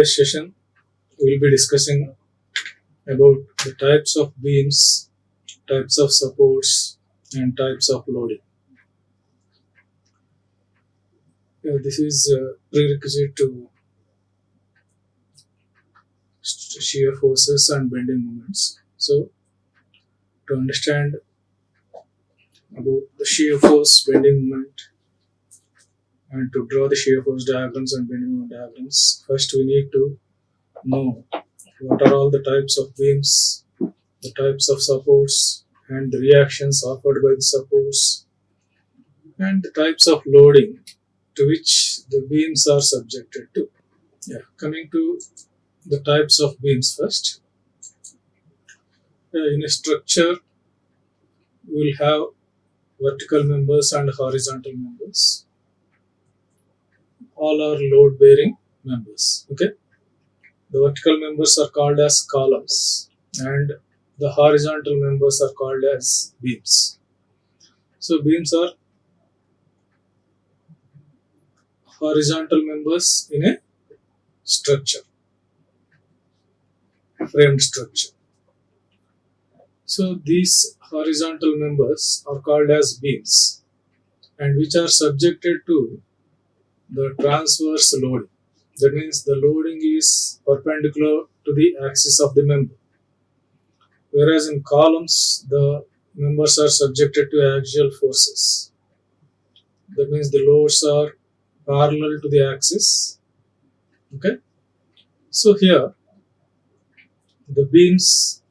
today's session we will be discussing about the types of beams, types of supports, and types of loading. This is a prerequisite to shear forces and bending moments. So, to understand about the shear force, bending moment, and to draw the shear force diagrams and bending moment diagrams, first we need to know what are all the types of beams, the types of supports, and the reactions offered by the supports, and the types of loading to which the beams are subjected to. Coming to the types of beams first. In a structure, we will have vertical members and horizontal members. All are load bearing members. Okay. The vertical members are called as columns and the horizontal members are called as beams. So beams are horizontal members in a structure, framed structure. So these horizontal members are called as beams and which are subjected to the transverse loading. That means the loading is perpendicular to the axis of the member. Whereas in columns, the members are subjected to axial forces. That means the loads are parallel to the axis. Okay. So here, the beams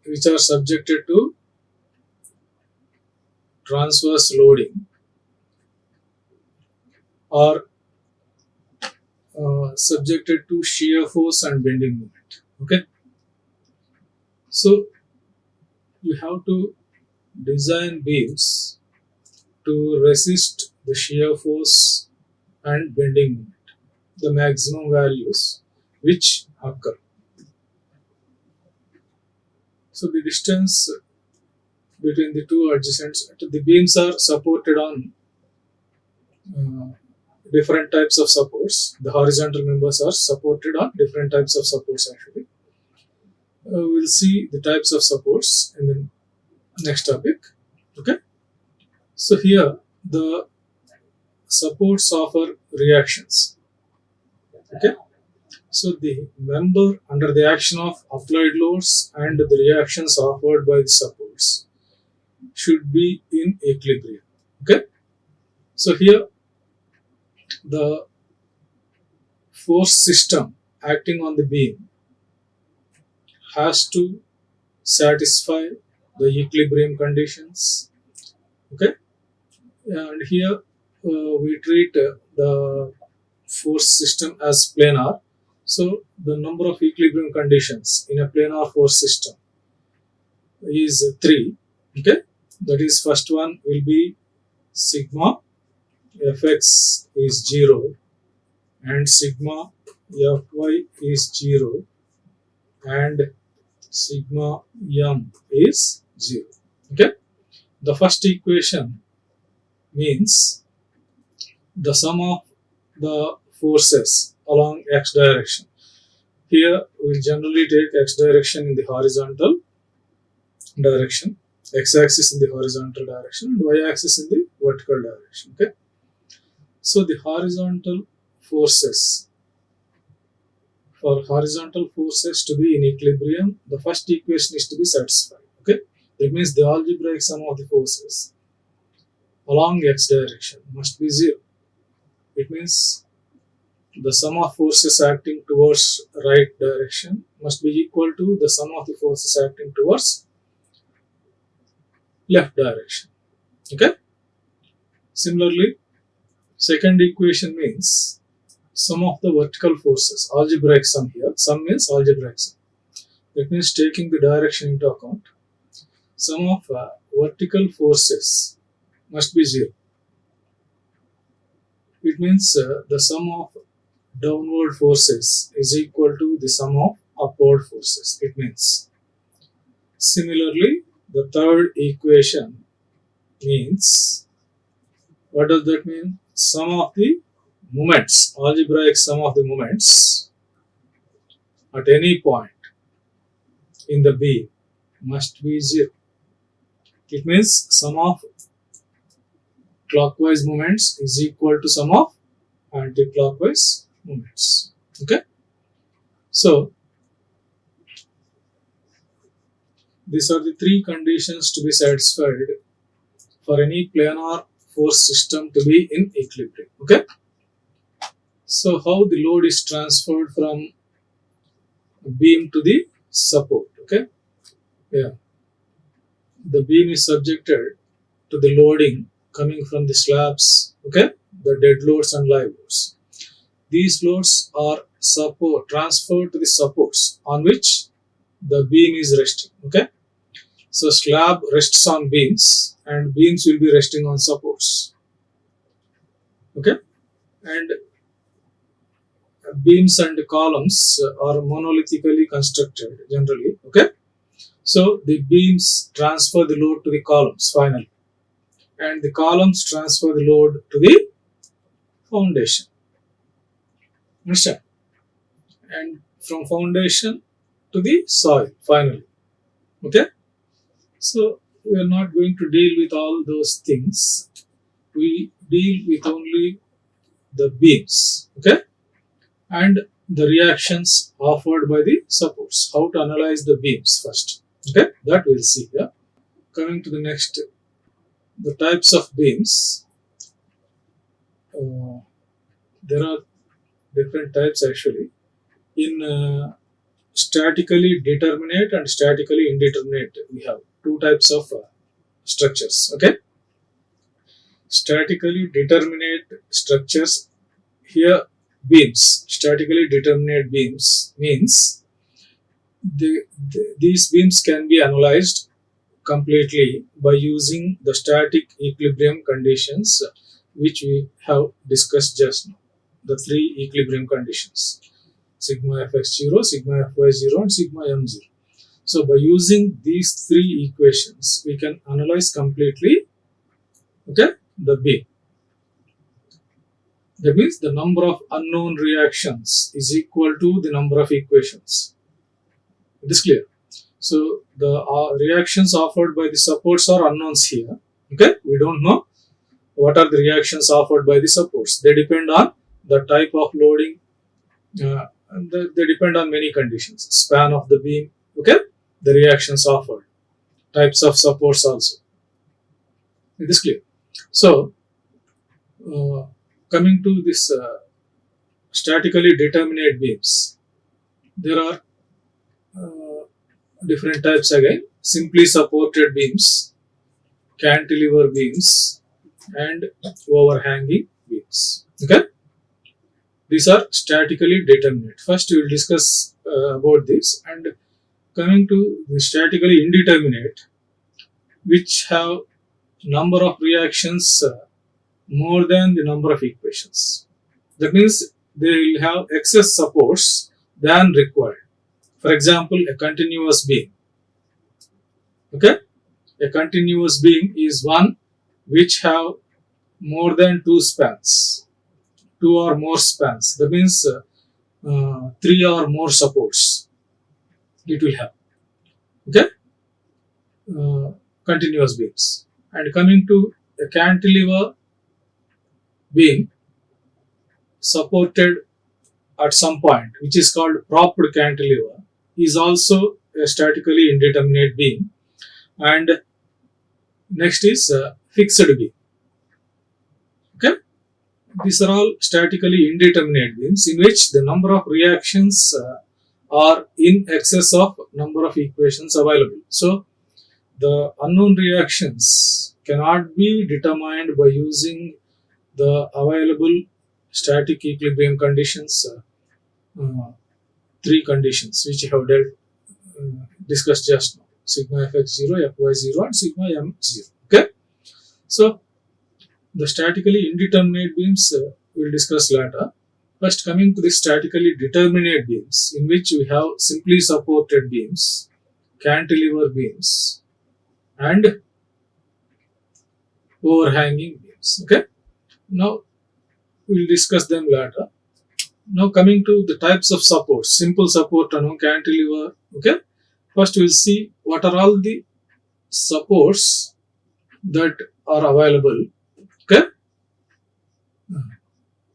which are subjected to transverse loading are subjected to shear force and bending moment. Okay. So you have to design beams to resist the shear force and bending moment, the maximum values which occur. So the distance between the two adjacent, the beams are supported on different types of supports. The horizontal members are supported on different types of supports actually. We'll see the types of supports in the next topic. Okay. So here the supports offer reactions. Okay. So the member under the action of applied loads and the reactions offered by the supports should be in equilibrium. Okay. So here the force system acting on the beam has to satisfy the equilibrium conditions. Okay. And here we treat the force system as planar. So the number of equilibrium conditions in a planar force system is 3. Okay. That is, first one will be sigma fx is 0 and sigma fy is 0 and sigma m is 0. Okay. The first equation means the sum of the forces along x direction. Here we will generally take x direction in the horizontal direction, x axis in the horizontal direction and y axis in the vertical direction. Okay. So the horizontal forces, for horizontal forces to be in equilibrium, the first equation is to be satisfied. Okay. That means the algebraic sum of the forces along x direction must be 0. It means the sum of forces acting towards right direction must be equal to the sum of the forces acting towards left direction. Okay. Similarly, second equation means sum of the vertical forces, algebraic sum here. Sum means algebraic sum. That means taking the direction into account. Sum of vertical forces must be 0. It means the sum of downward forces is equal to the sum of upward forces. It means. Similarly, the third equation means, what does that mean? Sum of the moments, algebraic sum of the moments at any point in the beam must be 0. It means sum of clockwise moments is equal to sum of anti-clockwise moments. Okay. So these are the three conditions to be satisfied for any planar force system to be in equilibrium. Okay. So how the load is transferred from beam to the support. Okay. Yeah. The beam is subjected to the loading coming from the slabs. Okay. The dead loads and live loads. These loads are transferred to the supports on which the beam is resting. Okay. So slab rests on beams and beams will be resting on supports. Okay. And beams and columns are monolithically constructed generally. Okay. So the beams transfer the load to the columns finally, and the columns transfer the load to the foundation. Understand? And from foundation to the soil finally. Okay. So we are not going to deal with all those things. We deal with only the beams. Okay. And the reactions offered by the supports. How to analyze the beams first. Okay, that we'll see here. Coming to the next, the types of beams. There are different types actually. In statically determinate and statically indeterminate, we have two types of structures. Okay, statically determinate structures. Here, beams, statically determinate beams means these beams can be analyzed completely by using the static equilibrium conditions which we have discussed just now. The three equilibrium conditions: sigma fx0, sigma fy0 and sigma m0. So by using these three equations we can analyze completely, okay, the beam. That means the number of unknown reactions is equal to the number of equations. It is clear. So the reactions offered by the supports are unknowns here. Okay, we don't know what are the reactions offered by the supports. They depend on the type of loading. And they depend on many conditions. Span of the beam. Okay, the reactions offered. Types of supports also. It is clear. So coming to this statically determinate beams, there are different types again: simply supported beams, cantilever beams, and overhanging beams. Okay, these are statically determinate. First, we will discuss about this. And coming to the statically indeterminate, which have number of reactions more than the number of equations. That means they will have excess supports than required. For example, a continuous beam. Okay, a continuous beam is one which have more than two spans, two or more spans. That means three or more supports it will have. Okay, continuous beams. And coming to a cantilever beam supported at some point, which is called propped cantilever, is also a statically indeterminate beam. And next is fixed beam. Okay, these are all statically indeterminate beams in which the number of reactions are in excess of number of equations available. So the unknown reactions cannot be determined by using the available static equilibrium conditions, three conditions which I have discussed just now: sigma fx0, fy0 and sigma m0. Okay, so the statically indeterminate beams we will discuss later. First, coming to the statically determinate beams, in which we have simply supported beams, cantilever beams, and overhanging beams. Okay, now we will discuss them later. Now coming to the types of support, simple support, cantilever. Okay, first we'll see what are all the supports that are available. Okay,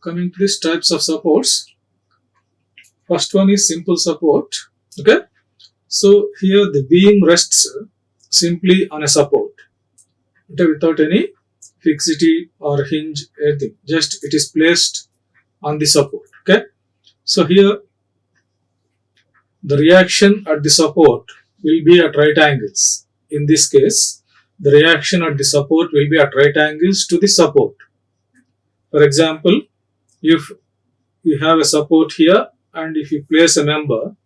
coming to these types of supports, first one is simple support. Okay, so here the beam rests simply on a support, okay, without any fixity or hinge, anything. Just it is placed on the support. Okay, so here the reaction at the support will be at right angles. In this case, the reaction at the support will be at right angles to the support. For example, if you have a support here and if you place a member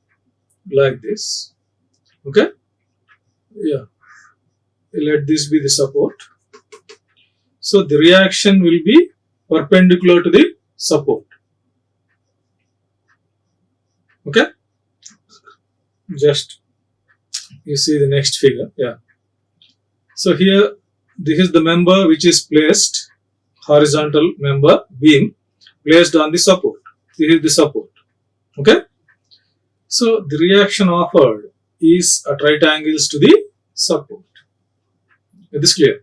like this, okay, yeah, let this be the support. So the reaction will be perpendicular to the support. Okay, just you see the next figure. Yeah, so here this is the member which is placed, horizontal member beam placed on the support. This is the support. Okay, so the reaction offered is at right angles to the support. Is this clear?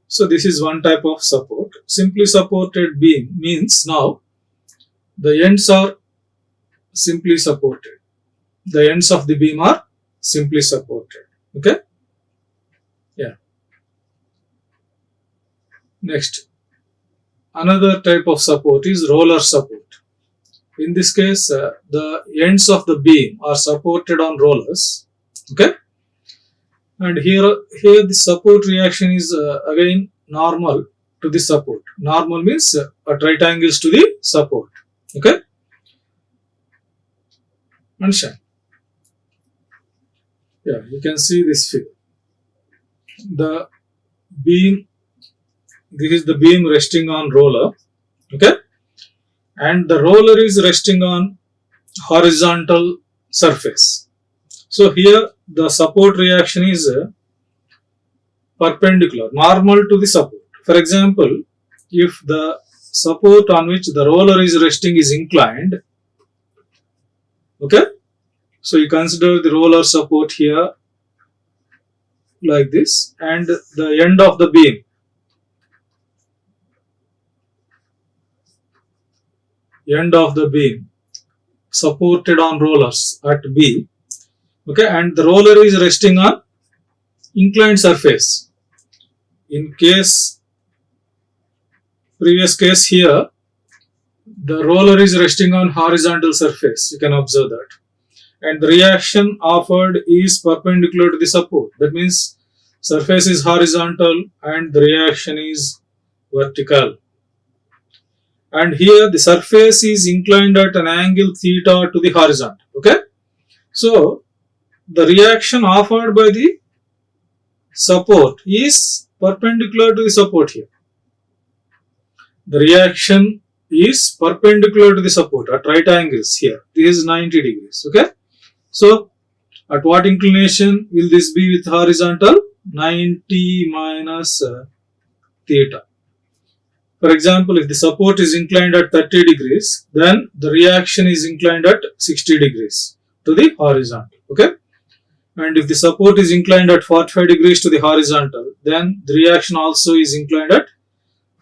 So this is one type of support. Simply supported beam means now the ends are simply supported. The ends of the beam are simply supported. Okay, yeah. Next, another type of support is roller support. In this case, the ends of the beam are supported on rollers. Okay, and here the support reaction is again normal to the support. Normal means at right angles to the support. Okay, understand? Yeah, you can see this figure. The beam, this is the beam resting on roller. Okay, and the roller is resting on horizontal surface. So here the support reaction is perpendicular, normal to the support. For example, if the support on which the roller is resting is inclined, okay, so you consider the roller support here like this, and the end of the beam, supported on rollers at B, okay, and the roller is resting on inclined surface. In previous case here, the roller is resting on horizontal surface. You can observe that, and the reaction offered is perpendicular to the support. That means surface is horizontal and the reaction is vertical. And here the surface is inclined at an angle theta to the horizontal. Okay, so the reaction offered by the support is perpendicular to the support here. The reaction is perpendicular to the support at right angles here. This is 90 degrees. Okay, so at what inclination will this be with horizontal? 90 minus theta. For example, if the support is inclined at 30 degrees, then the reaction is inclined at 60 degrees to the horizontal. Okay, and if the support is inclined at 45 degrees to the horizontal, then the reaction also is inclined at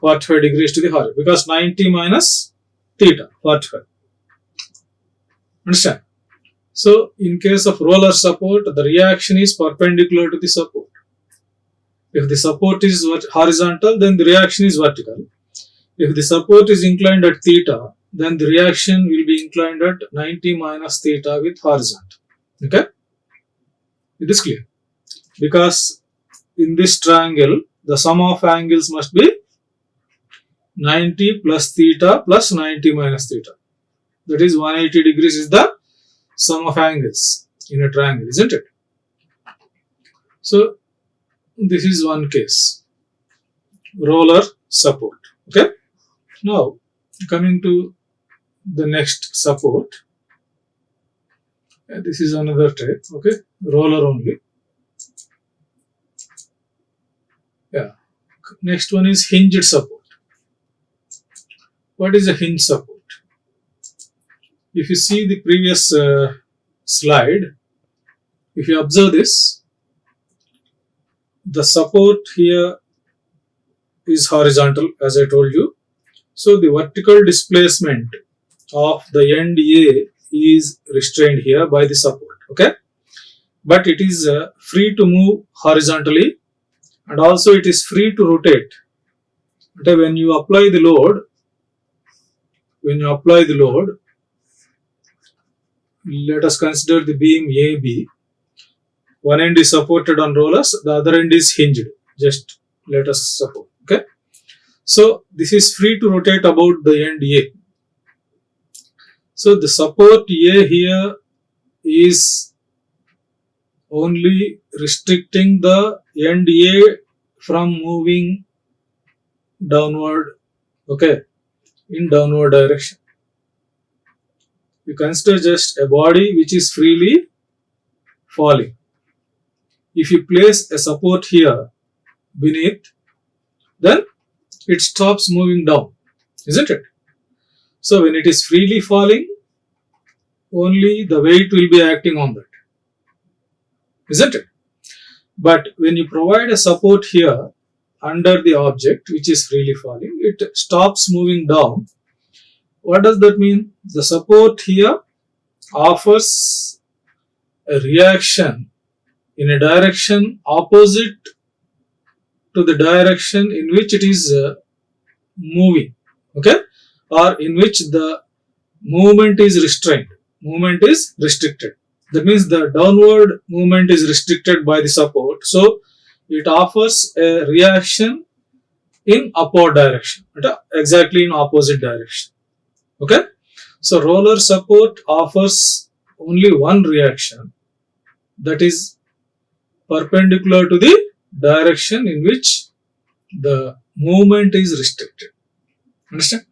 45 degrees to the horizontal, because 90 minus theta, 45. Understand? So in case of roller support, the reaction is perpendicular to the support. If the support is horizontal, then the reaction is vertical. If the support is inclined at theta, then the reaction will be inclined at 90 minus theta with horizontal. Okay, it is clear, because in this triangle the sum of angles must be 90 plus theta plus 90 minus theta. That is 180 degrees is the sum of angles in a triangle, isn't it? So this is one case, roller support. Okay, now coming to the next support, this is another type. Okay, roller only. Yeah, next one is hinged support. What is a hinge support? If you see the previous slide, if you observe this, the support here is horizontal, as I told you. So the vertical displacement of the end A is restrained here by the support. Okay, but it is free to move horizontally, and also it is free to rotate. Okay, when you apply the load, let us consider the beam AB. One end is supported on rollers, the other end is hinged. Just let us suppose. Okay, so this is free to rotate about the end A. So the support A here is only restricting the end A from moving downward, okay, in downward direction. You consider just a body which is freely falling. If you place a support here beneath, then it stops moving down, isn't it? So when it is freely falling, only the weight will be acting on that, isn't it? But when you provide a support here under the object which is freely falling, it stops moving down. What does that mean? The support here offers a reaction in a direction opposite to the direction in which it is moving, okay, or in which the movement is restrained, movement is restricted. That means the downward movement is restricted by the support, so it offers a reaction in upward direction, exactly in opposite direction. Okay, so roller support offers only one reaction, that is perpendicular to the direction in which the movement is restricted. Understand?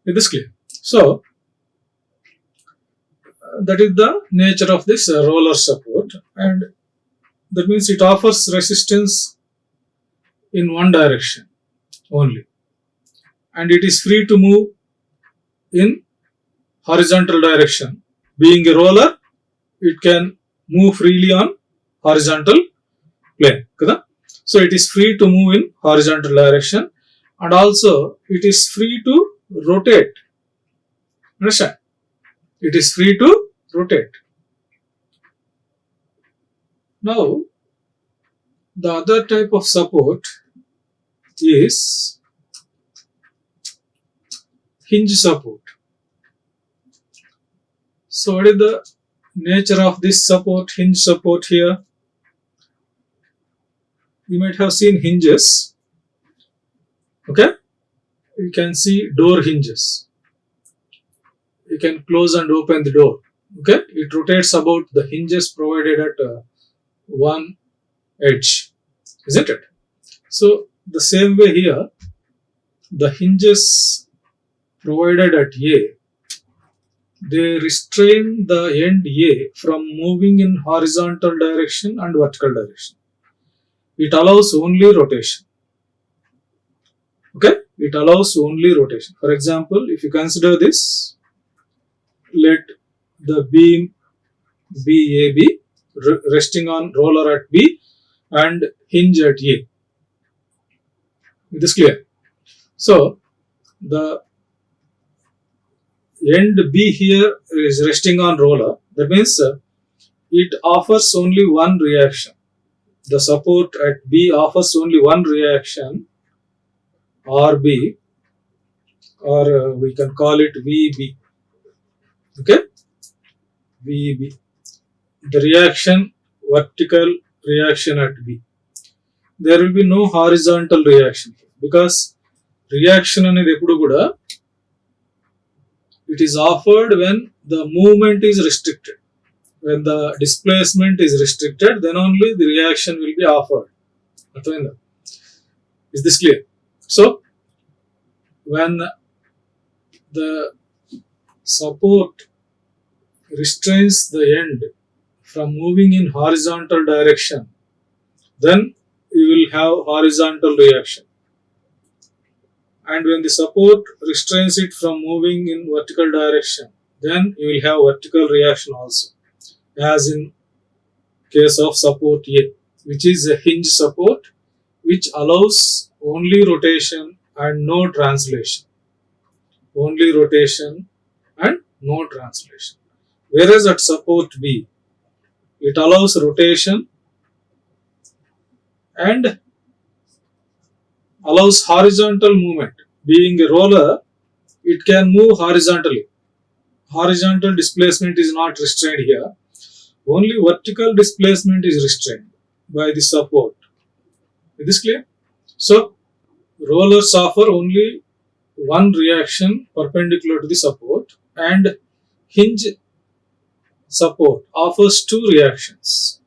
Is this clear? So that is the nature of this roller support, and that means it offers resistance in one direction only, and it is free to move in horizontal direction. Being a roller, it can move freely on horizontal plane. So it is free to move in horizontal direction, and also it is free to rotate. Understand? It is free to rotate. Now, the other type of support is hinge support. So what is the nature of this support, hinge support here? You might have seen hinges. Okay, you can see door hinges. You can close and open the door. Okay, it rotates about the hinges provided at one edge, isn't it? So the same way here, the hinges provided at A, they restrain the end A from moving in horizontal direction and vertical direction. It allows only rotation. Okay, it allows only rotation. For example, if you consider this, let the beam BAB resting on roller at B and hinge at A. Is this clear? So the end B here is resting on roller. That means it offers only one reaction. The support at B offers only one reaction, RB, or we can call it VB. Okay, VB. The reaction, vertical reaction at B. There will be no horizontal reaction because reaction అనేది ఎప్పుడు కూడా it is offered when the movement is restricted. When the displacement is restricted, then only the reaction will be offered. Is this clear? So when the support restrains the end from moving in horizontal direction, then you will have horizontal reaction. and when the support restrains it from moving in vertical direction, then you will have vertical reaction also, as in case of support A, which is a hinge support, which allows only rotation and no translation. Only rotation and no translation. Whereas at support B, it allows rotation and allows horizontal movement. Being a roller, it can move horizontally. Horizontal displacement is not restrained here. Only vertical displacement is restrained by the support. Is this clear? So, rollers offer only one reaction perpendicular to the support, and hinge support offers two reactions.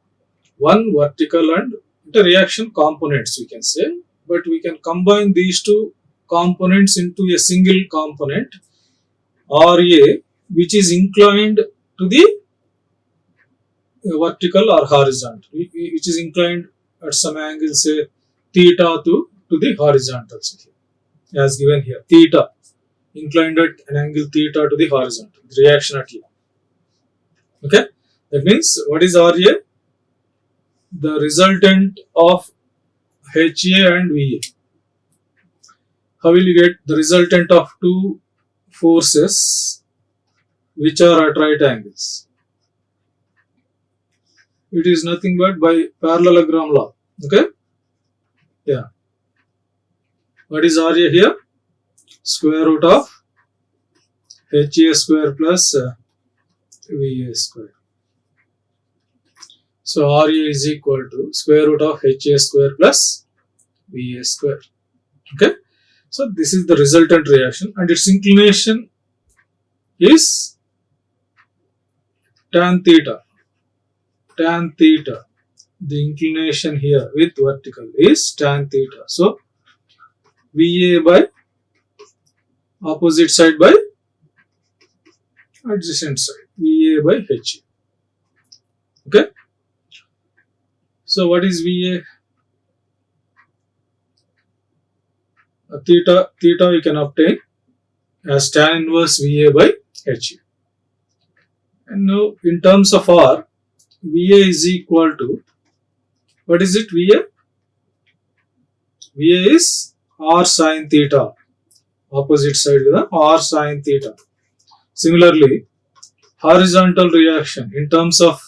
One vertical and the reaction components, we can say, but we can combine these two components into a single component RA, which is inclined to the vertical or horizontal, which is inclined at some angle, say theta to the horizontal, as given here. Theta inclined at an angle theta to the horizontal. The reaction at here. Okay, that means what is RA? The resultant of HA and VA. How will you get the resultant of two forces which are at right angles? It is nothing but by parallelogram law. Okay? Yeah. What is RA here? Square root of HA square plus VA square. So RA is equal to square root of HA square plus VA square. Okay? So this is the resultant reaction, and its inclination is tan theta. Tan theta. The inclination here with vertical is tan theta. So VA by opposite side by adjacent side. VA by HA. Okay. So what is VA? Theta you can obtain as tan inverse VA by HA. And now in terms of R, VA is equal to, what is it VA? VA is R sin theta. Opposite side with R sin theta. Similarly, horizontal reaction in terms of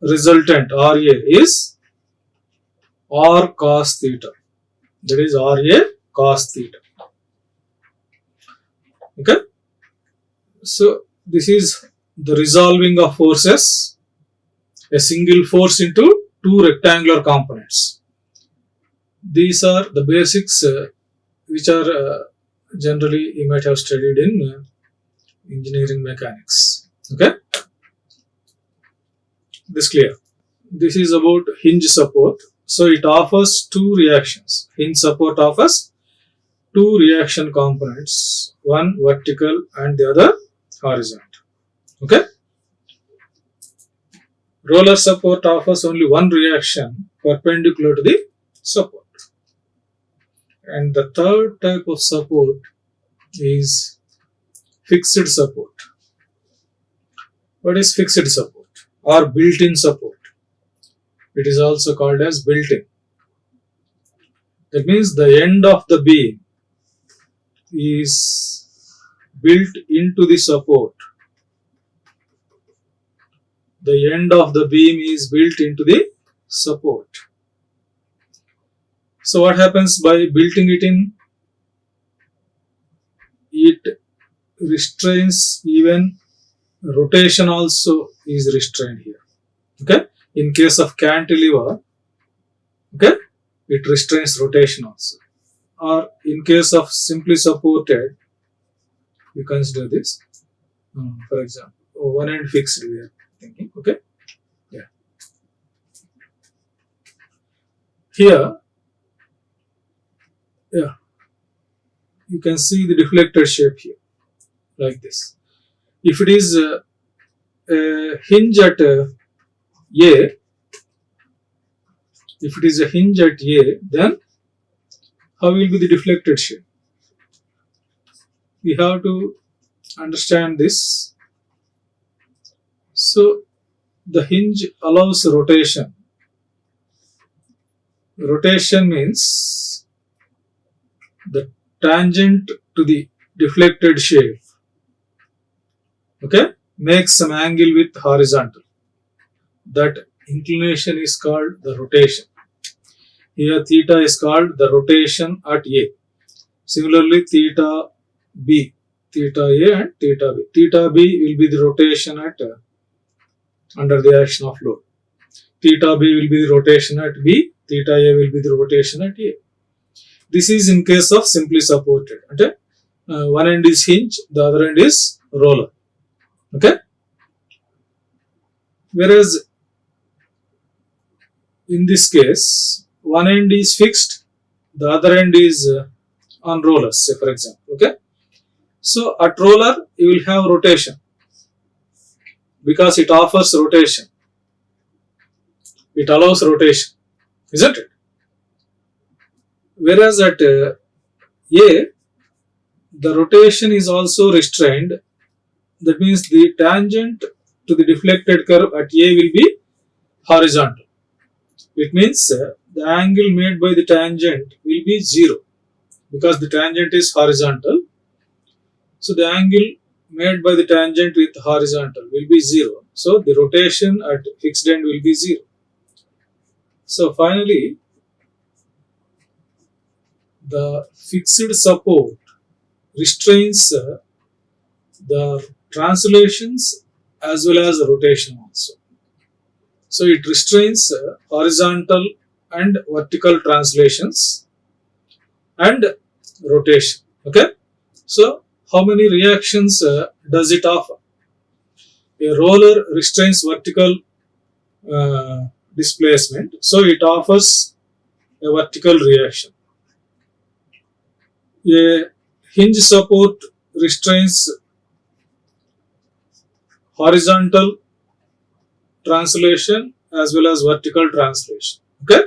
resultant RA is R cos theta. That is RA cos theta. Okay. So this is the resolving of forces, a single force into two rectangular components. These are the basics which are generally you might have studied in engineering mechanics. Okay. This clear. This is about hinge support. So it offers two reactions. Hinge support offers two reaction components, one vertical and the other horizontal. Okay. Roller support offers only one reaction perpendicular to the support. And the third type of support is fixed support. What is fixed support or built-in support? It is also called as built-in. That means the end of the beam is built into the support. The end of the beam is built into the support. So what happens by building it in? It restrains, even rotation also is restrained here. Okay. In case of cantilever, okay, it restrains rotation also. Or in case of simply supported, we consider this. For example, one end fixed, we are thinking. Okay. Yeah. Here, yeah, you can see the deflected shape here, like this. If it is a hinge at A, if it is a hinge at A, then how will be the deflected shape? we have to understand this. So the hinge allows rotation. Rotation means the tangent to the deflected shape, okay, makes some angle with horizontal. That inclination is called the rotation. Here theta is called the rotation at A. Similarly, theta B, theta A and theta B. Theta B will be the rotation at under the action of load. Theta B will be the rotation at B. Theta A will be the rotation at A. This is in case of simply supported. Okay, one end is hinge, the other end is roller. Okay, whereas in this case, one end is fixed, the other end is on rollers, say for example. Okay, so at roller you will have rotation because it offers rotation. It allows rotation, isn't it? Whereas at A, the rotation is also restrained. That means the tangent to the deflected curve at A will be horizontal. It means the angle made by the tangent will be 0 because the tangent is horizontal. So the angle made by the tangent with horizontal will be 0. So the rotation at fixed end will be 0. So finally, the fixed support restrains the translations as well as rotation also. So it restrains horizontal and vertical translations and rotation. Okay. So how many reactions does it offer? A roller restrains vertical displacement, so it offers a vertical reaction. A hinge support restrains horizontal translation as well as vertical translation. Okay,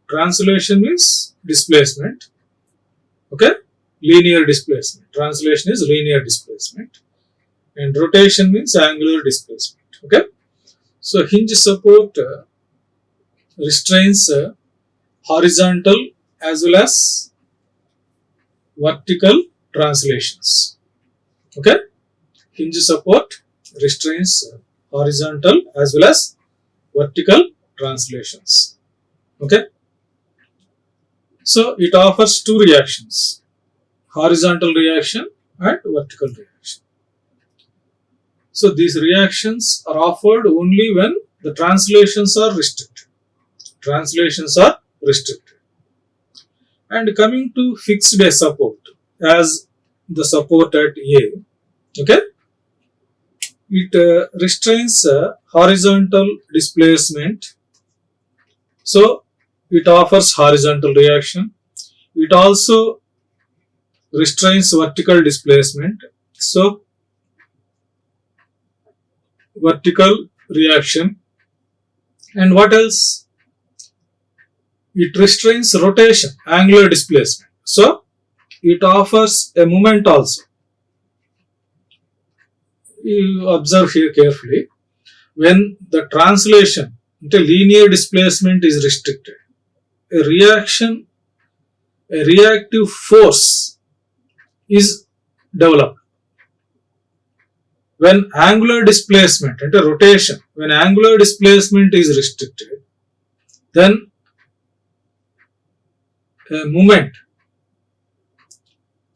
translation means displacement. Okay, linear displacement. Translation is linear displacement, and rotation means angular displacement. Okay, so hinge support restrains horizontal as well as vertical translations. Okay, hinge support restrains horizontal as well as vertical translations. Okay, so it offers two reactions: horizontal reaction and vertical reaction. So these reactions are offered only when the translations are restricted. Translations are restricted. And coming to fixed day support as the support at A, okay, it restrains horizontal displacement. So it offers horizontal reaction. It also restrains vertical displacement. So vertical reaction. And what else? It restrains rotation, angular displacement. So it offers a moment also. You observe here carefully. When the translation into linear displacement is restricted, a reactive force is developed. When angular displacement and rotation, when angular displacement is restricted, then a moment,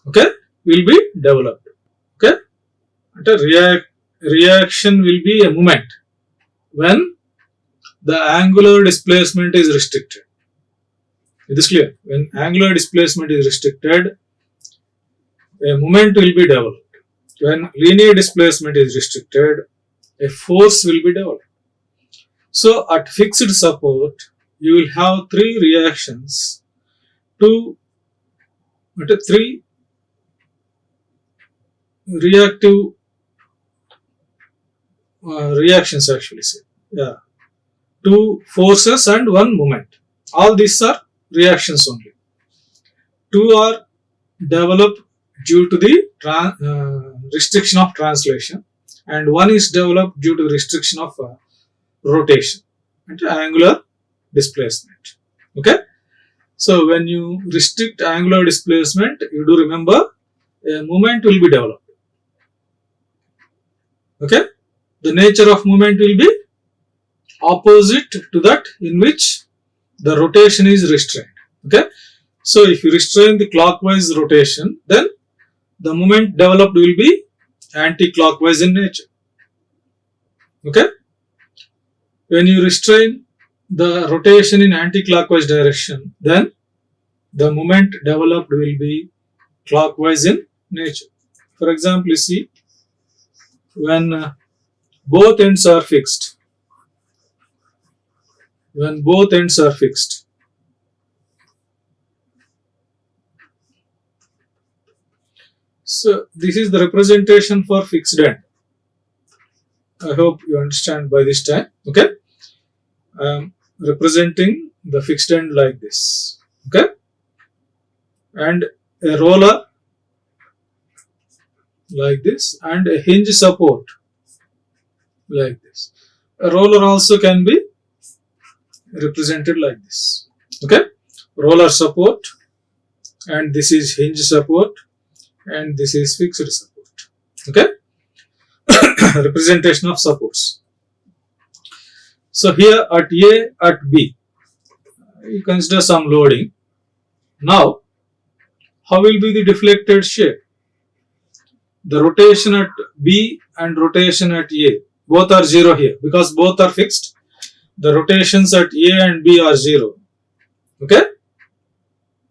okay, will be developed. Okay, and a reaction will be a moment when the angular displacement is restricted. It is clear. When angular displacement is restricted, a moment will be developed. When linear displacement is restricted, a force will be developed. So at fixed support, you will have three reactions, three reactive reactions actually say. Yeah. Two forces and one moment. All these are reactions only. Two are developed due to the restriction of translation, and one is developed due to the restriction of rotation and angular displacement. Okay, so when you restrict angular displacement, you do remember a moment will be developed. Okay, the nature of movement will be opposite to that in which the rotation is restrained. Okay, so if you restrain the clockwise rotation, then the moment developed will be anti-clockwise in nature. Okay, when you restrain the rotation in anti-clockwise direction, then the moment developed will be clockwise in nature. For example, you see, when both ends are fixed, so this is the representation for fixed end. I hope you understand by this time. Okay, I am representing the fixed end like this. Okay, and a roller like this, and a hinge support like this. A roller also can be represented like this. Okay, roller support, and this is hinge support, and this is fixed support. Okay, representation of supports. So here at A, at B, you consider some loading. Now, how will be the deflected shape? The rotation at B and rotation at A, both are 0 here because both are fixed. The rotations at A and B are 0. Okay,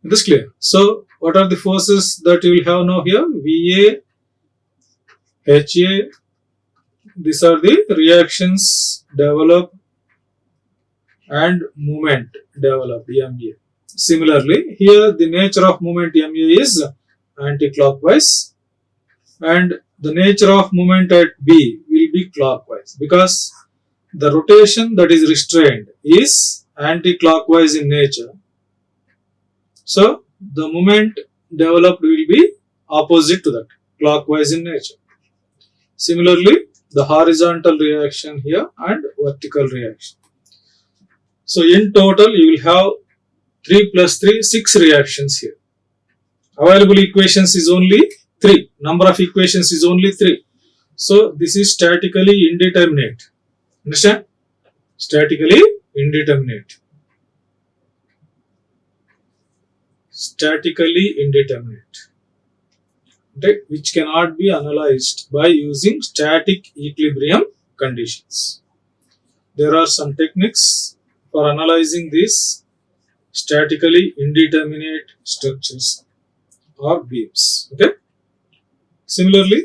this is clear. So what are the forces that you will have now here? VA, HA, these are the reactions developed and moment developed, MA. Similarly, here the nature of moment MA is anti-clockwise, and the nature of moment at B will be clockwise because the rotation that is restrained is anti-clockwise in nature. So the moment developed will be opposite to that, clockwise in nature. Similarly, the horizontal reaction here and vertical reaction. So in total, you will have 3 plus 3, 6 reactions here. Available equations is only 3. Number of equations is only 3. So this is statically indeterminate. Understand? Statically indeterminate. Statically indeterminate. Okay, which cannot be analyzed by using static equilibrium conditions. There are some techniques for analyzing these statically indeterminate structures or beams. Okay. Similarly,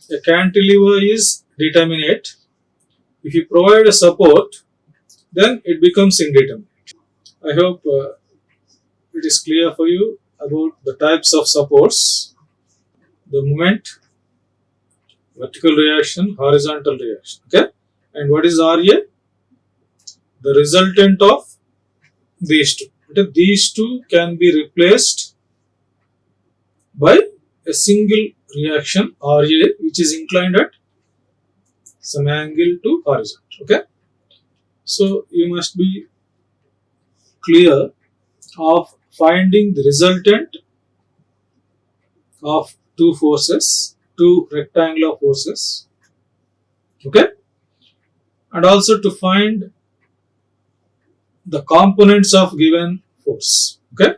a cantilever is determinate. If you provide a support, then it becomes indeterminate. I hope it is clear for you about the types of supports, the moment, vertical reaction, horizontal reaction. Okay, and what is RA? The resultant of these two. Okay? These two can be replaced by a single reaction RA, which is inclined at some angle to horizontal. Okay, so you must be clear of finding the resultant of two forces, two rectangular forces. Okay, and also to find the components of given force. Okay,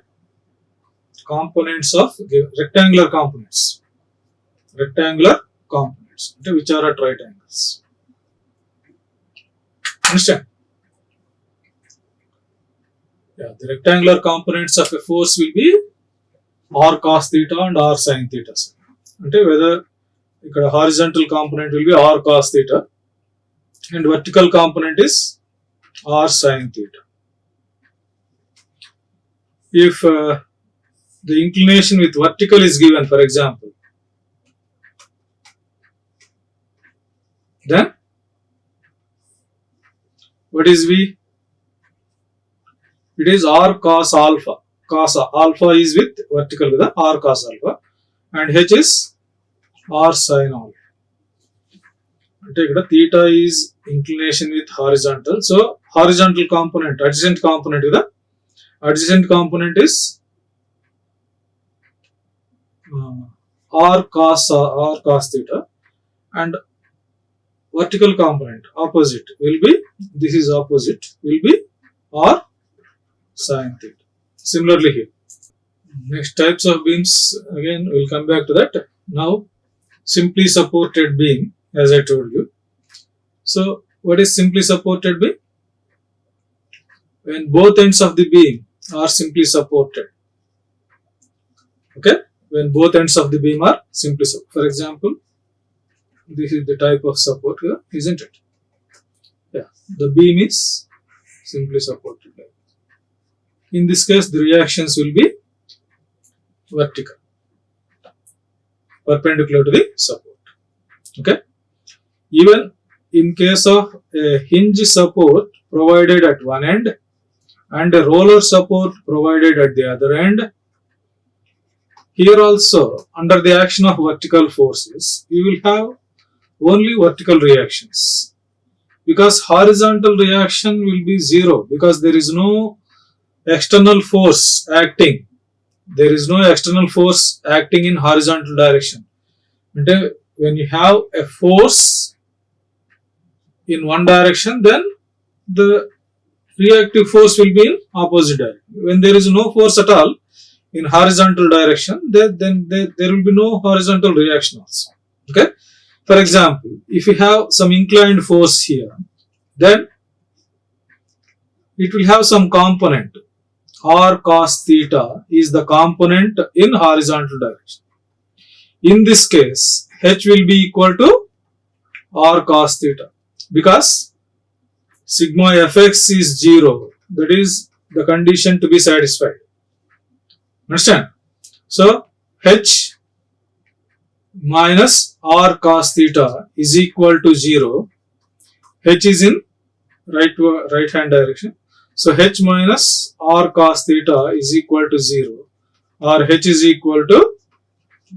components of rectangular components, okay, which are at right angles. Understand? Yeah, the rectangular components of a force will be r cos theta and r sin theta. Okay, whether the horizontal component will be r cos theta and vertical component is r sin theta. If the inclination with vertical is given, for example, then what is V? It is r cos alpha. Cos alpha is with vertical with r cos alpha, and H is R sin alpha. అంటే ఇక్కడ theta is inclination with horizontal. So horizontal component, adjacent component కదా, adjacent component is R cos theta, and vertical component opposite will be, this is opposite, will be R sin theta. Similarly here. Next types of beams, again we'll come back to that. Now simply supported beam, as I told you. So what is simply supported beam? When both ends of the beam are simply supported. Okay, when both ends of the beam are simply supported. For example, this is the type of support here, isn't it? Yeah, the beam is simply supported. In this case, the reactions will be vertical, perpendicular to the support. Okay. Even in case of a hinge support provided at one end and a roller support provided at the other end, here also under the action of vertical forces, you will have only vertical reactions, because horizontal reaction will be zero, because there is no external force acting. There is no external force acting in horizontal direction. When you have a force in one direction, then the reactive force will be in opposite direction. When there is no force at all in horizontal direction, then there will be no horizontal reaction also. Okay. For example, if you have some inclined force here, then it will have some component. R cos theta is the component in horizontal direction. In this case, H will be equal to R cos theta, because sigma fx is 0. That is the condition to be satisfied. Understand? So H minus R cos theta is equal to 0. H is in right hand direction. So H minus R cos theta is equal to 0, or H is equal to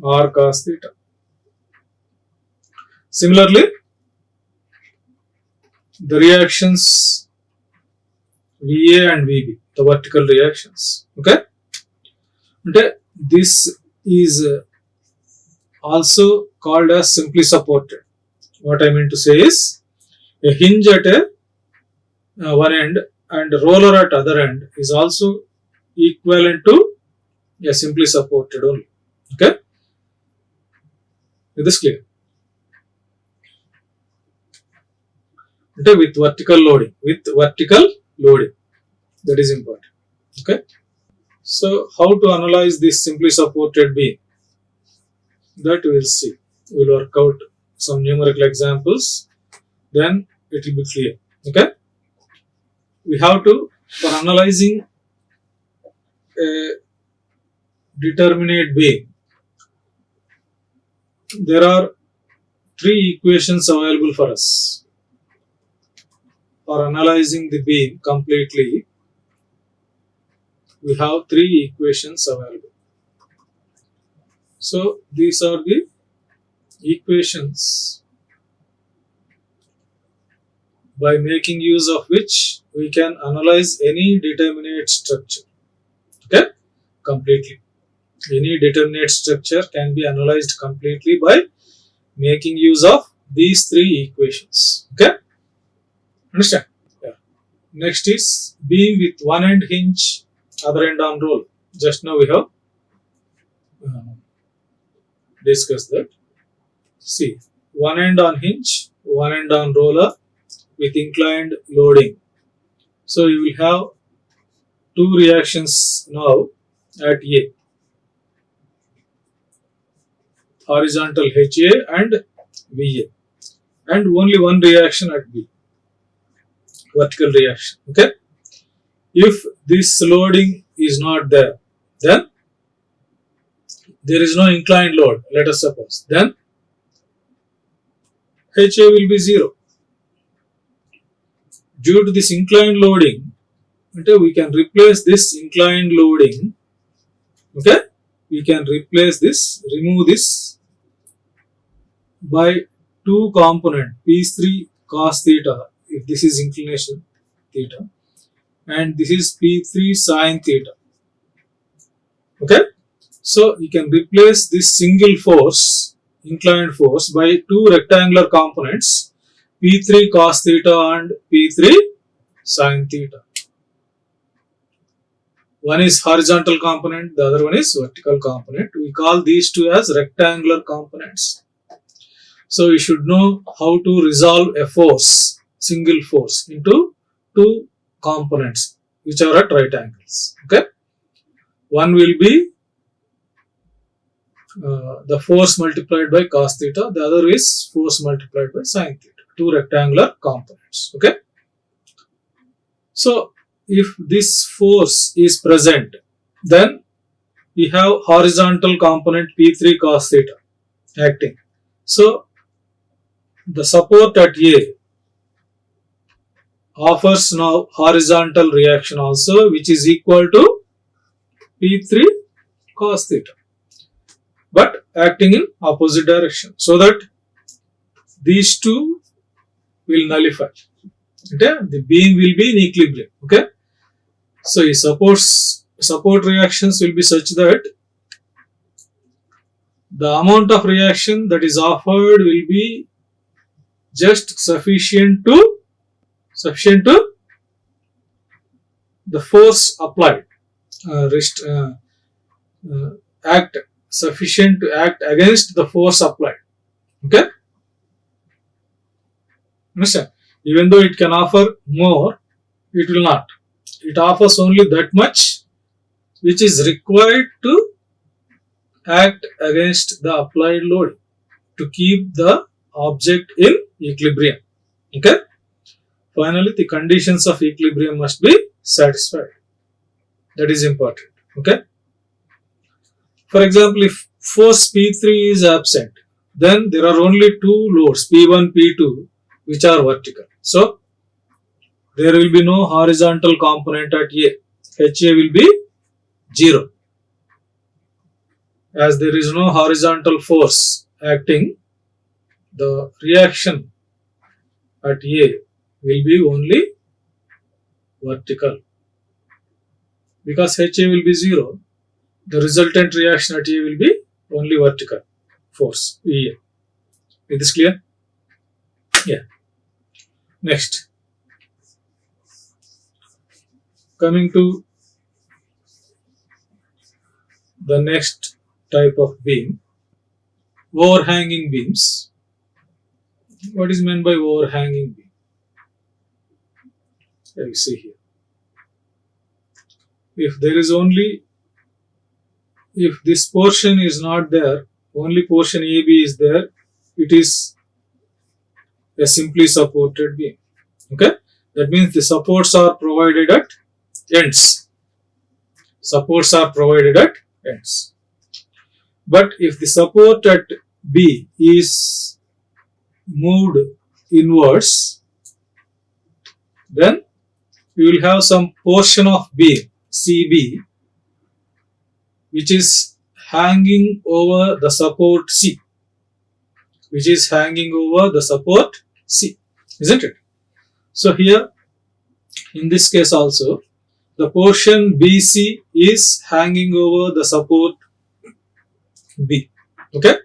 R cos theta. Similarly, the reactions VA and VB, the vertical reactions. Okay. This is also called as simply supported. What I mean to say is, a hinge at one end and roller at other end is also equivalent to a simply supported only. Okay. Is this clear? With vertical loading. That is important. Okay. So how to analyze this simply supported beam? That we will see. We will work out some numerical examples. Then it will be clear. Okay. We have to, for analyzing a determinate beam, there are three equations available for us. For analyzing the beam completely, we have three equations available. So these are the equations by making use of which we can analyze any determinate structure. Okay, completely. Any determinate structure can be analyzed completely by making use of these three equations. Okay, understand? Yeah. Next is beam with one end hinge, other end on roll. Just now we have discussed that. See, one end on hinge, one end on roller with inclined loading. So you will have two reactions now at A. Horizontal HA and VA, and only one reaction at B, vertical reaction. Okay. If this loading is not there, then there is no inclined load, let us suppose, then HA will be 0. Due to this inclined loading, we can replace this inclined loading, okay, we can replace this, remove this by two component P3 cos theta, if this is inclination theta, and this is P3 sin theta. Okay, so you can replace this single force, inclined force, by two rectangular components P3 cos theta and P3 sin theta. One is horizontal component, the other one is vertical component. We call these two as rectangular components. So you should know how to resolve a force, single force, into two components which are at right angles. Okay, one will be the force multiplied by cos theta, the other is force multiplied by sin theta. Two rectangular components. Okay, so if this force is present, then we have horizontal component P3 cos theta acting. So the support at A offers now horizontal reaction also, which is equal to P3 cos theta, but acting in opposite direction, so that these two will nullify. Okay, the beam will be in equilibrium. Okay, so support reactions will be such that the amount of reaction that is offered will be just sufficient to the force applied, act sufficient to act against the force applied. Okay, understand? Even though it can offer more, it will not. It offers only that much which is required to act against the applied load to keep the object in equilibrium. Okay, finally the conditions of equilibrium must be satisfied. That is important. Okay, for example, if force P3 is absent, then there are only two loads P1, P2, which are vertical. So there will be no horizontal component at A. HA will be 0. As there is no horizontal force acting, the reaction at A will be only vertical. Because HA will be 0, the resultant reaction at A will be only vertical force, EA. Is this clear? Yeah. Next, coming to the next type of beam, overhanging beams. What is meant by overhanging beam? Let me see here. If there is only, if this portion is not there, only portion AB is there, it is a simply supported beam. Okay, that means the supports are provided at ends. Supports are provided at ends. But if the support at B is moved inwards, then we will have some portion of beam CB which is hanging over the support C, which is hanging over the support C, isn't it? So here in this case also the portion BC is hanging over the support B. Okay,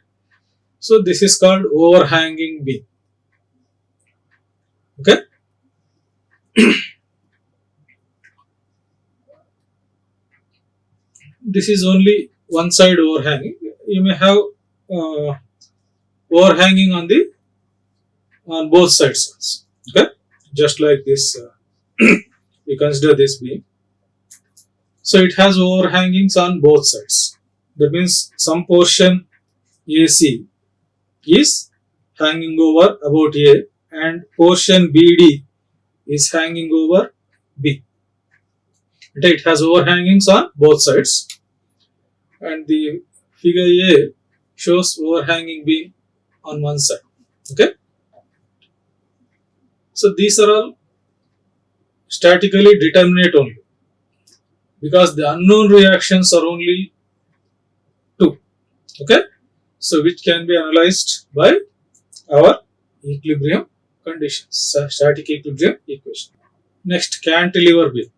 so this is called overhanging beam. Okay, this is only one side overhanging. You may have overhanging on both sides also. Okay, just like this, we consider this beam. So it has overhangings on both sides. That means some portion AC is hanging over about A and portion BD is hanging over B. It has overhangings on both sides, and the figure A shows overhanging beam on one side. Okay, so these are all statically determinate only, because the unknown reactions are only Okay, so which can be analyzed by our equilibrium conditions, static equilibrium equation. Next, cantilever beam.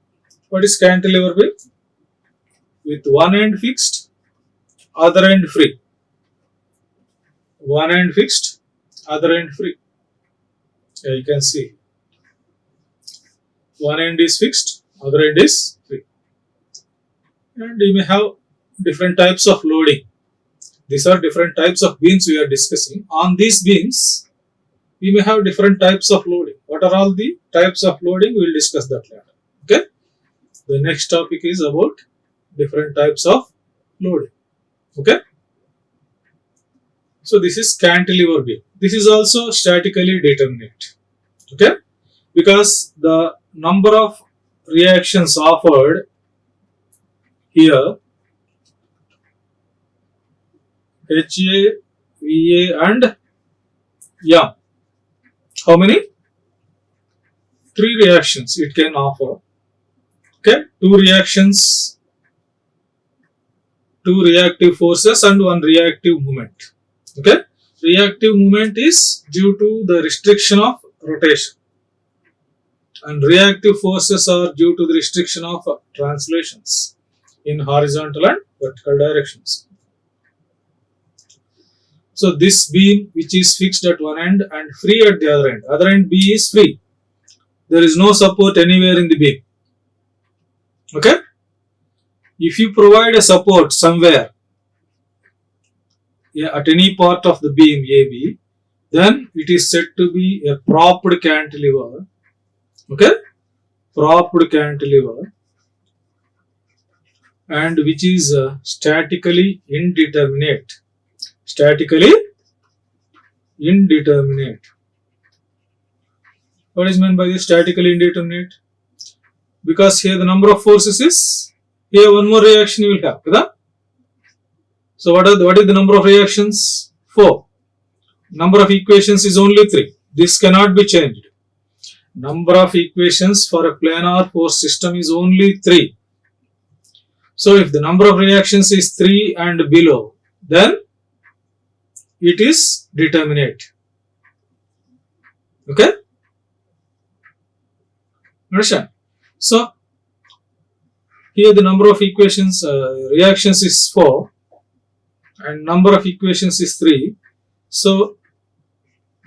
What is cantilever beam? With one end fixed, other end free. One end fixed, other end free. Yeah, you can see one end is fixed, other end is free. And you may have different types of loading. These are different types of beams we are discussing. On these beams, we may have different types of loading. What are all the types of loading? We will discuss that later. Okay. The next topic is about different types of loading. Okay. So this is cantilever beam. This is also statically determinate. Okay. Because the number of reactions offered here, HA, VA and M. How many? 3 reactions it can offer. Okay, 2 reactions, 2 reactive forces and 1 reactive moment. Okay, reactive moment is due to the restriction of rotation, and reactive forces are due to the restriction of translations in horizontal and vertical directions. So this beam which is fixed at one end and free at the other end B is free. There is no support anywhere in the beam. Okay. If you provide a support somewhere, at any part of the beam AB, then it is said to be a propped cantilever. Okay. Propped cantilever, and which is statically indeterminate. Statically indeterminate. What is meant by this statically indeterminate? Because here the number of forces is, here one more reaction you will have. Right? So what is the number of reactions? 4. Number of equations is only 3. This cannot be changed. Number of equations for a planar force system is only 3. So if the number of reactions is 3 and below, then it is determinate. Okay? Understand? So here the number of equations, reactions is 4 and number of equations is 3. So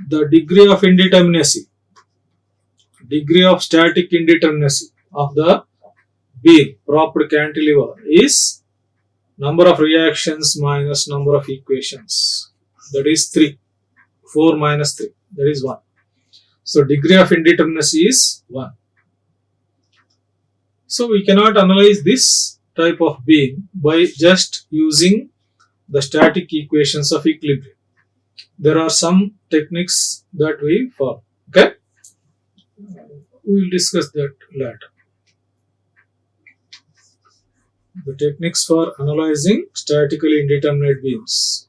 the degree of indeterminacy, degree of static indeterminacy of the beam propped cantilever is number of reactions minus number of equations. That is 3. 4 minus 3. That is 1. So degree of indeterminacy is 1. So we cannot analyze this type of beam by just using the static equations of equilibrium. There are some techniques that we follow. Okay? We will discuss that later. The techniques for analyzing statically indeterminate beams.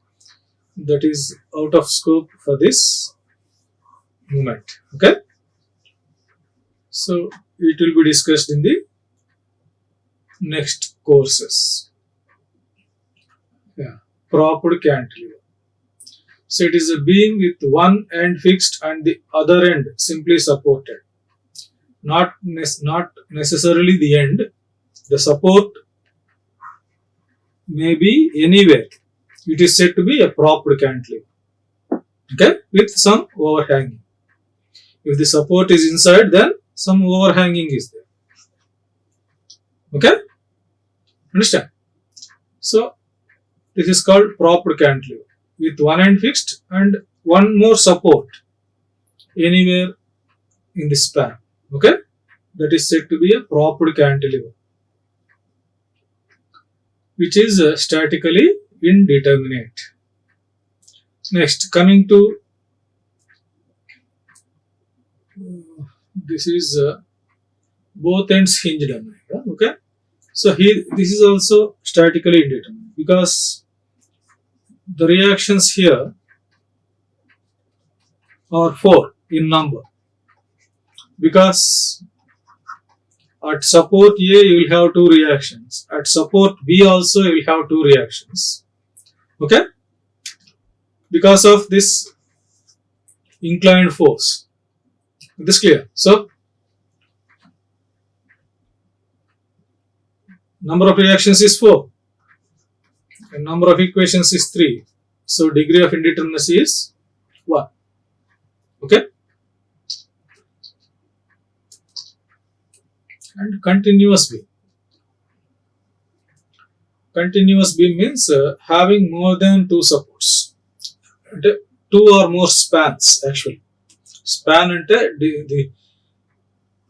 That is out of scope for this moment. Okay? So it will be discussed in the next courses. Yeah. Propped cantilever. So it is a beam with one end fixed and the other end simply supported. Not necessarily the end. The support may be anywhere. It is said to be a propped cantilever. Okay, with some overhanging. If the support is inside, then some overhanging is there. Okay, understand? So this is called propped cantilever with one end fixed and one more support anywhere in the span. Okay, that is said to be a propped cantilever, which is statically indeterminate. Next, coming to this is both ends hinged. Okay, so here this is also statically indeterminate because the reactions here are 4 in number. Because at support A you will have 2 reactions. At support B also you will have 2 reactions. Okay, because of this inclined force. Is this clear? So number of reactions is 4 and number of equations is 3. So degree of indeterminacy is 1. Okay. And continuous beam. Continuous beam means having more than 2 supports. 2 or more spans actually. Span ante the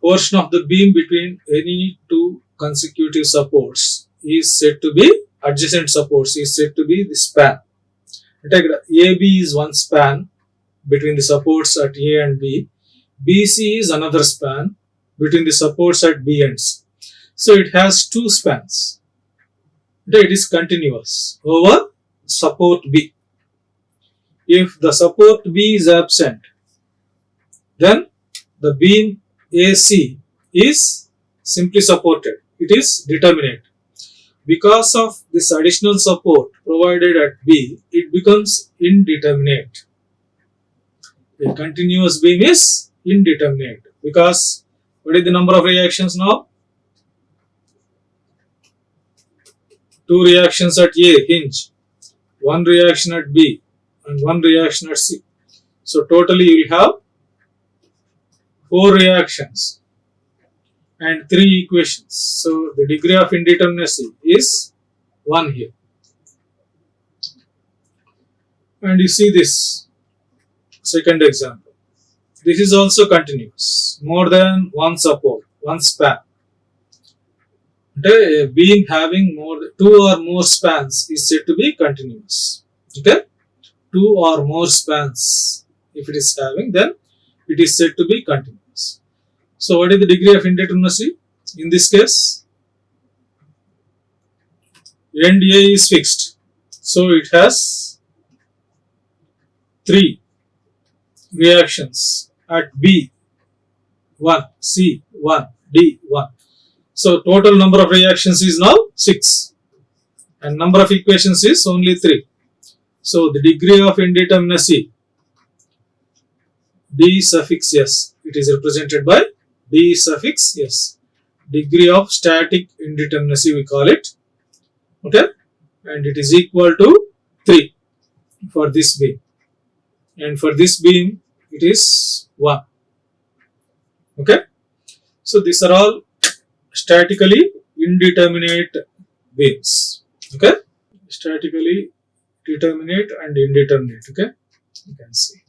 portion of the beam between any 2 consecutive supports is said to be adjacent supports is said to be the span. AB is one span between the supports at A and B. BC is another span between the supports at B and C. So it has 2 spans. It is continuous over support B. If the support B is absent, then the beam AC is simply supported. It is determinate. Because of this additional support provided at B, it becomes indeterminate. A continuous beam is indeterminate because what is the number of reactions now? 2 reactions at A, hinge, 1 reaction at B, and 1 reaction at C. So totally you will have 4 reactions and 3 equations. So the degree of indeterminacy is 1 here. And you see this second example. This is also continuous. More than 1 support, 1 span. A beam having 2 or more spans is said to be continuous. Okay? 2 or more spans, if it is having, then it is said to be continuous. So what is the degree of indeterminacy? In this case, end A is fixed. So it has 3 reactions at B, 1, C, 1, D, 1. So total number of reactions is now 6 and number of equations is only 3. So the degree of indeterminacy, D suffix S, it is represented by D suffix S. Degree of static indeterminacy we call it. Okay, and it is equal to 3 for this beam, and for this beam it is 1. Okay, so these are all statically indeterminate beams. Okay, statically determinate and indeterminate. Okay, you can see.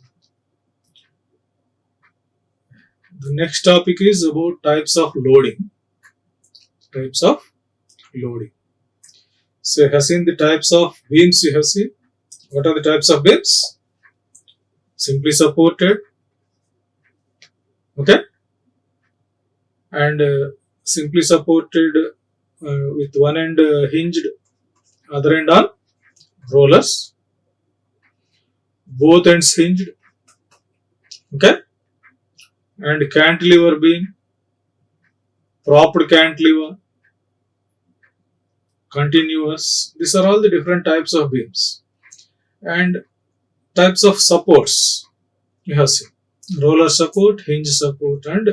The next topic is about types of loading. Types of loading. So you have seen the types of beams you have seen. What are the types of beams? Simply supported. Okay. And simply supported with one end hinged, other end on rollers. Both ends hinged. Okay. And cantilever beam. Propped cantilever. Continuous. These are all the different types of beams. And types of supports you have seen. Roller support, hinge support, and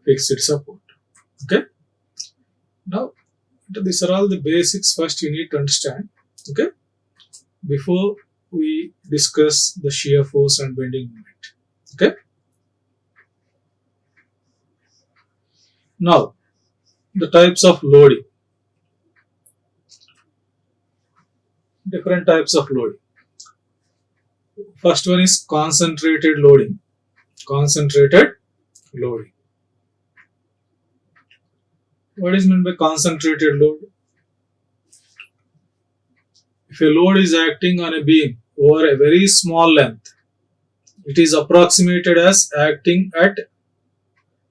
fixed support. Okay. Now these are all the basics first you need to understand. Okay. Before we discuss the shear force and bending moment. Okay. Now the types of loading. Different types of loading. First one is concentrated loading. Concentrated loading. What is meant by concentrated load? If a load is acting on a beam over a very small length, it is approximated as acting at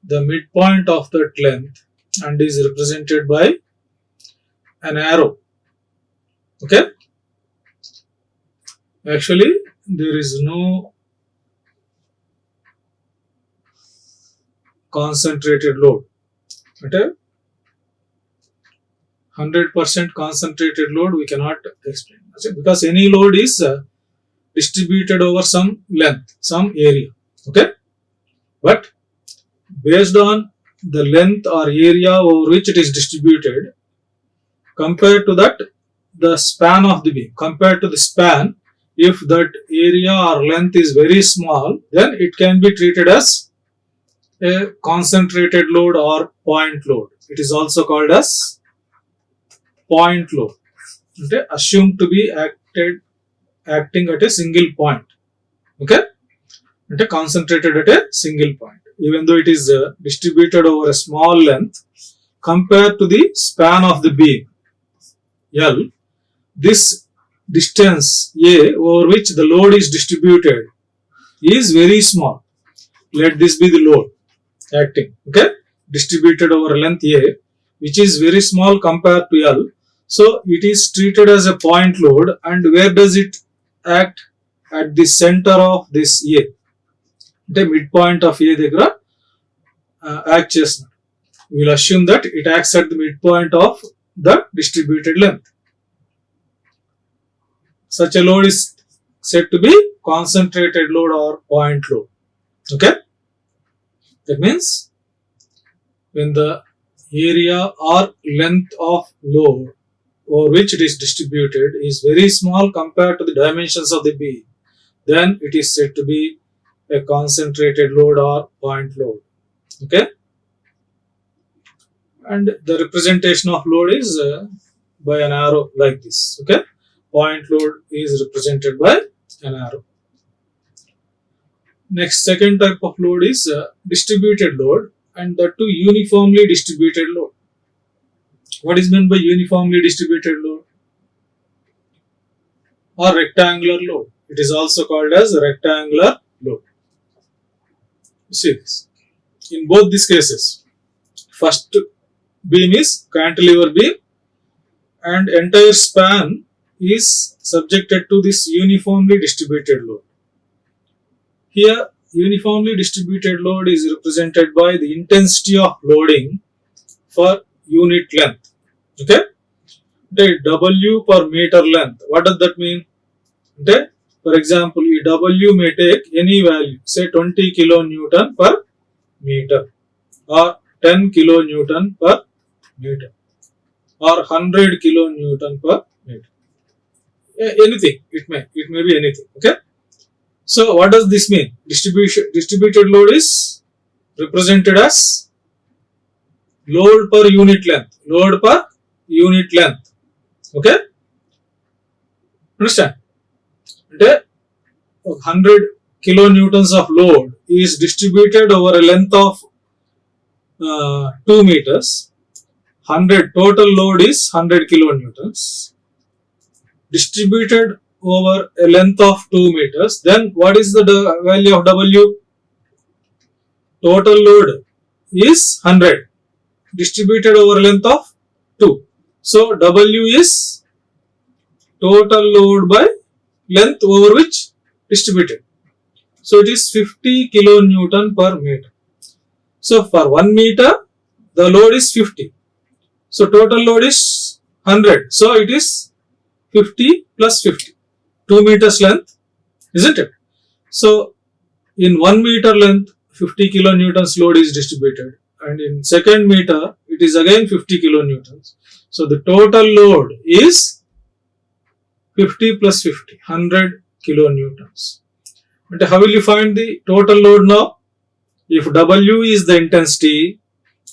the midpoint of that length and is represented by an arrow. Okay? Actually, there is no concentrated load. Okay? 100% concentrated load we cannot explain, because any load is distributed over some length, some area. Okay, but based on the length or area over which it is distributed, compared to that, the span of the beam, compared to the span, if that area or length is very small, then it can be treated as a concentrated load or point load. It is also called as point load. Okay, assumed to be acting at a single point. Okay, okay, concentrated at a single point, even though it is distributed over a small length compared to the span of the beam L. This distance A over which the load is distributed is very small. Let this be the load acting, okay, distributed over length A, which is very small compared to L. So it is treated as a point load. And where does it act? At the center of this A, the midpoint of A దగ్గర act చేస్తున్నారు. We will assume that it acts at the midpoint of the distributed length. Such a load is said to be concentrated load or point load. Okay, that means when the area or length of load over which it is distributed is very small compared to the dimensions of the beam, then it is said to be a concentrated load or point load. Okay, and the representation of load is by an arrow like this. Okay, point load is represented by an arrow. Next, second type of load is distributed load, and that too uniformly distributed load. What is meant by uniformly distributed load? Or rectangular load. It is also called as rectangular load. You see this. In both these cases, first beam is cantilever beam, and entire span is subjected to this uniformly distributed load. Here, uniformly distributed load is represented by the intensity of loading for unit length. Okay, W per meter length. What does that mean? Okay, for example, W may take any value, say 20 kilonewton per meter, or 10 kilonewton per meter, or 100 kilonewton per meter. Anything, it may be anything. Okay, so what does this mean? Distributed load is represented as load per unit length. Load per unit length. Okay, understand? 100 kilonewtons of load is distributed over a length of 2 meters. 100 total load is 100 kilonewtons distributed over a length of 2 meters. Then what is the value of W? Total load is 100 distributed over a length of 2. So W is total load by length over which distributed. So it is 50 kilonewton per meter. So for 1 meter the load is 50. So total load is 100. So it is 50 plus 50. 2 meters length, isn't it? So in 1 meter length 50 kilonewtons load is distributed, and in second meter it is again 50 kilonewtons. So the total load is 50 plus 50, 100 kilonewtons. And how will you find the total load now? If W is the intensity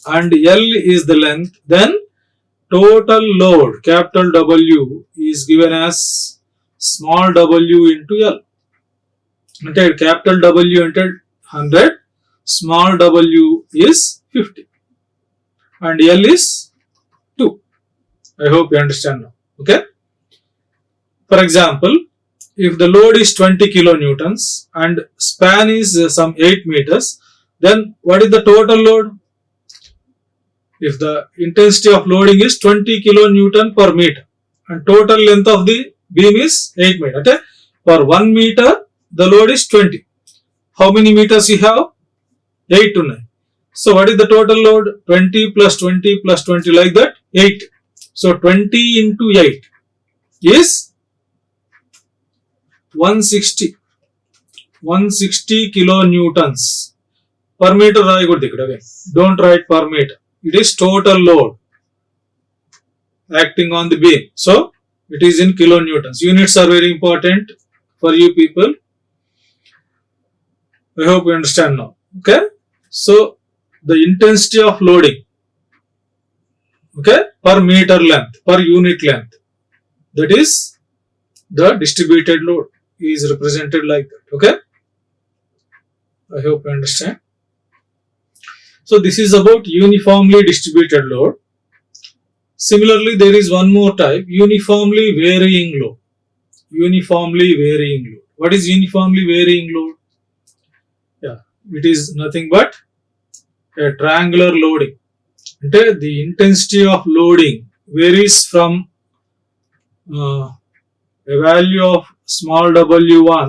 and L is the length, then total load, capital W, is given as small w into L. Entered capital W entered 100, small w is 50, and L is 2. I hope you understand now. Okay. For example, if the load is 20 kilonewtons and span is some 8 meters, then what is the total load? If the intensity of loading is 20 kilonewton per meter and total length of the beam is 8 meters. Okay? For 1 meter, the load is 20. How many meters you have? 8 to 9. So what is the total load? 20 plus 20 plus 20, like that, 8. So 20 into 8 is 160 kilonewtons per meter. రాయకూడదు ఇక్కడ. Don't write per meter. It is total load acting on the beam. So it is in kilonewtons. Units are very important for you people. I hope you understand now. Okay. So the intensity of loading, okay, per meter length, per unit length, that is the distributed load is represented like that. Okay. I hope you understand. So this is about uniformly distributed load. Similarly, there is one more type, uniformly varying load. Uniformly varying load. What is uniformly varying load? Yeah, it is nothing but a triangular loading. The intensity of loading varies from a value of small w1.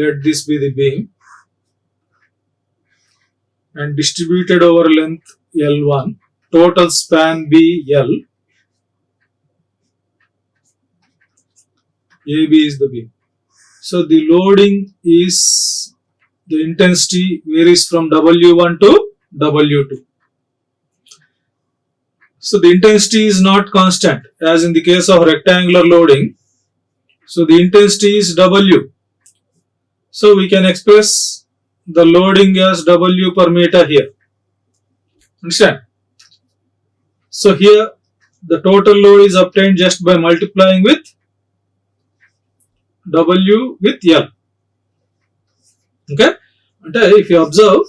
Let this be the beam, and distributed over length L1, total span B L, AB is the beam. So the loading is, the intensity varies from W1 to W2. So the intensity is not constant as in the case of rectangular loading. So the intensity is W. So we can express the loading as W per meter here. Understand? So here the total load is obtained just by multiplying with W with L. Okay? And if you observe,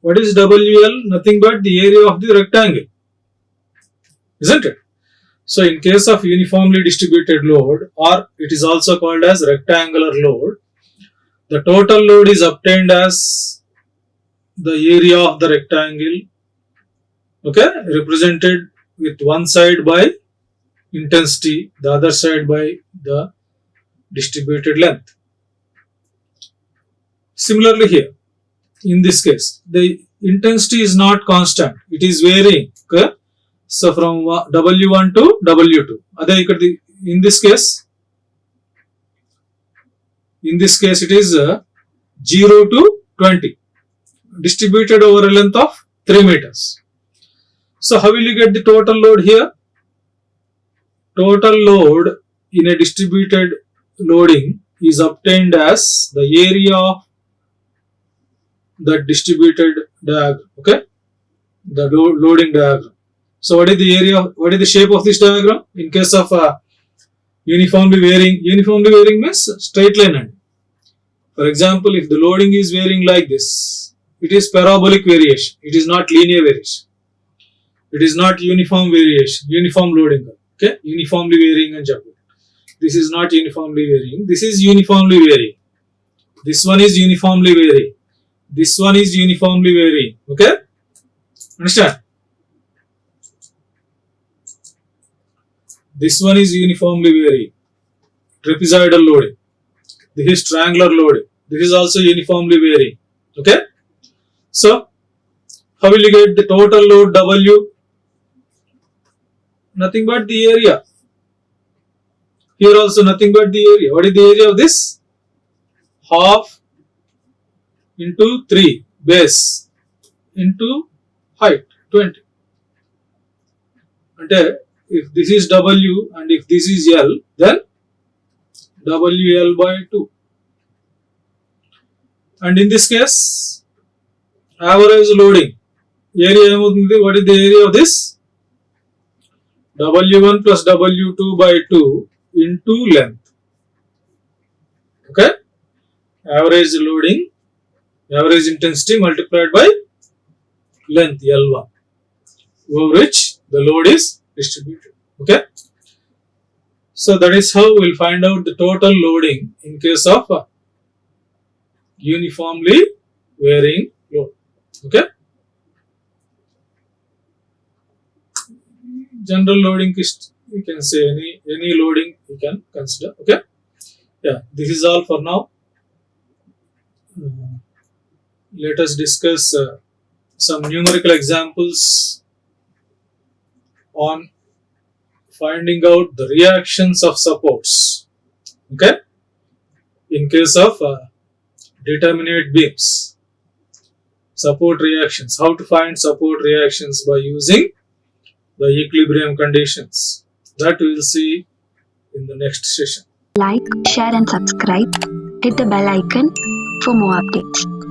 what is WL? Nothing but the area of the rectangle. Isn't it? So in case of uniformly distributed load, or it is also called as rectangular load, the total load is obtained as the area of the rectangle, okay, represented with one side by intensity, the other side by the distributed length. Similarly here, in this case, the intensity is not constant, it is varying. Okay? So from W1 to W2. In this case it is 0 to 20, distributed over a length of 3 meters. So how will you get the total load here? Total load in a distributed loading is obtained as the area of the distributed diagram. Okay, the loading diagram. So what is the area? What is the shape of this diagram? In case of uniformly varying means straight line. And for example, if the loading is varying like this, it is parabolic variation. It is not linear variation. It is not uniform variation, uniform loading. Okay, uniformly varying and Japan. This is not uniformly varying. This is uniformly varying. This one is uniformly varying. This one is uniformly varying. Okay, understand? This one is uniformly varying. Trapezoidal loading. This is triangular loading. This is also uniformly varying. Okay, so how will you get the total load W? Nothing but the area. Here also nothing but the area. What is the area of this? Half into 3 base into height 20. And if this is W and if this is L, then WL by 2. And in this case, average loading area, what is the area of this? W1 plus W2 by 2 into length. Okay, average loading, average intensity multiplied by length L1, over which the load is distributed. Okay, so that is how we will find out the total loading in case of uniformly varying load. Okay, general loading is, you can say any loading you can consider. Okay, yeah, this is all for now. Let us discuss some numerical examples on finding out the reactions of supports. Okay, in case of determinate beams, support reactions, how to find support reactions by using the equilibrium conditions, that we will see in the next session. Like, share and subscribe. Hit the bell icon for more updates.